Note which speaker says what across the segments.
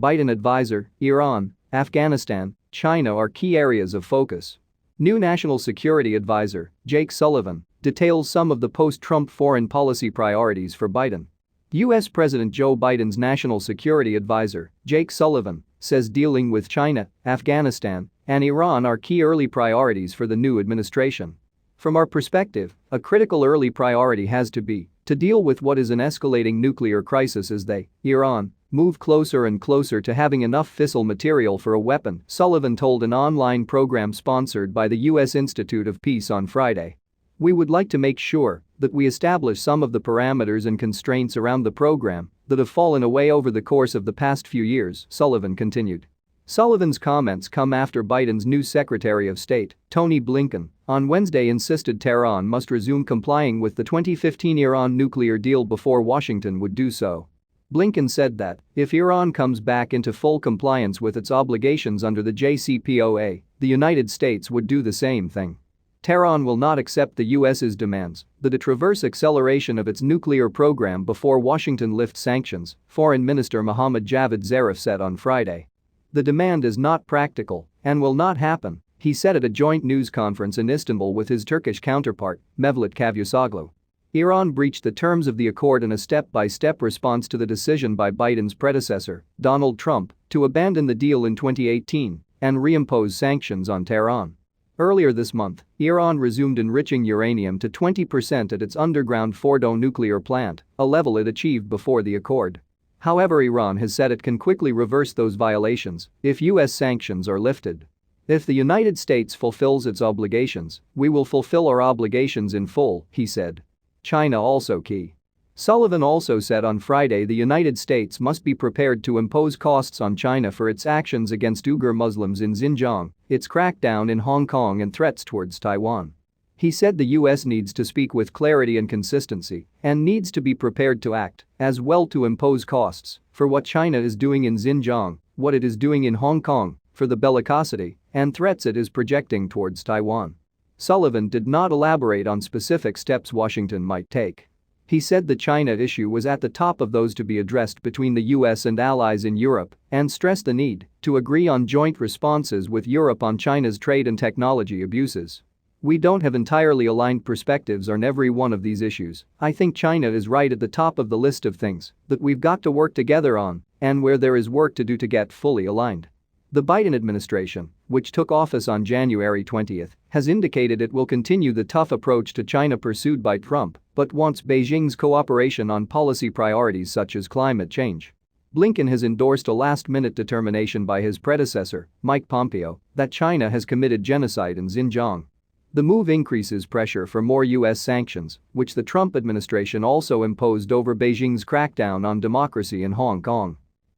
Speaker 1: Biden advisor, Iran, Afghanistan, China are key areas of focus. New National Security Advisor, Jake Sullivan, details some of the post-Trump foreign policy priorities for Biden. U.S. President Joe Biden's National Security Advisor, Jake Sullivan, says dealing with China, Afghanistan, and Iran are key early priorities for the new administration. From our perspective, a critical early priority has to be to deal with what is an escalating nuclear crisis as they, Iran, move closer and closer to having enough fissile material for a weapon, Sullivan told an online program sponsored by the U.S. Institute of Peace on Friday. We would like to make sure that we establish some of the parameters and constraints around the program that have fallen away over the course of the past few years, Sullivan continued. Sullivan's comments come after Biden's new Secretary of State, Tony Blinken, on Wednesday insisted Tehran must resume complying with the 2015 Iran nuclear deal before Washington would do so. Blinken said that if Iran comes back into full compliance with its obligations under the JCPOA, the United States would do the same thing. Tehran will not accept the U.S.'s demands that it reverse acceleration of its nuclear program before Washington lifts sanctions, Foreign Minister Mohammad Javad Zarif said on Friday. The demand is not practical and will not happen, he said at a joint news conference in Istanbul with his Turkish counterpart, Mevlut Cavusoglu. Iran breached the terms of the accord in a step-by-step response to the decision by Biden's predecessor, Donald Trump, to abandon the deal in 2018 and reimpose sanctions on Tehran. Earlier this month, Iran resumed enriching uranium to 20% at its underground Fordow nuclear plant, a level it achieved before the accord. However, Iran has said it can quickly reverse those violations if U.S. sanctions are lifted. If the United States fulfills its obligations, we will fulfill our obligations in full, he said. China also key. Sullivan also said on Friday the United States must be prepared to impose costs on China for its actions against Uyghur Muslims in Xinjiang, its crackdown in Hong Kong and threats towards Taiwan. He said the U.S. needs to speak with clarity and consistency and needs to be prepared to act as well to impose costs for what China is doing in Xinjiang, what it is doing in Hong Kong, for the bellicosity and threats it is projecting towards Taiwan. Sullivan did not elaborate on specific steps Washington might take. He said the China issue was at the top of those to be addressed between the U.S. and allies in Europe and stressed the need to agree on joint responses with Europe on China's trade and technology abuses. We don't have entirely aligned perspectives on every one of these issues. I think China is right at the top of the list of things that we've got to work together on and where there is work to do to get fully aligned. The Biden administration, which took office on January 20, has indicated it will continue the tough approach to China pursued by Trump but wants Beijing's cooperation on policy priorities such as climate change. Blinken has endorsed a last-minute determination by his predecessor, Mike Pompeo, that China has committed genocide in Xinjiang. The move increases pressure for more U.S. sanctions, which the Trump administration also imposed over Beijing's crackdown on democracy in Hong Kong.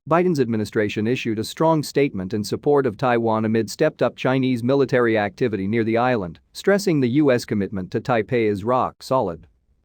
Speaker 1: Biden's administration issued a strong statement in support of Taiwan amid stepped-up Chinese military activity near the island, stressing the U.S. commitment to Taipei is rock solid.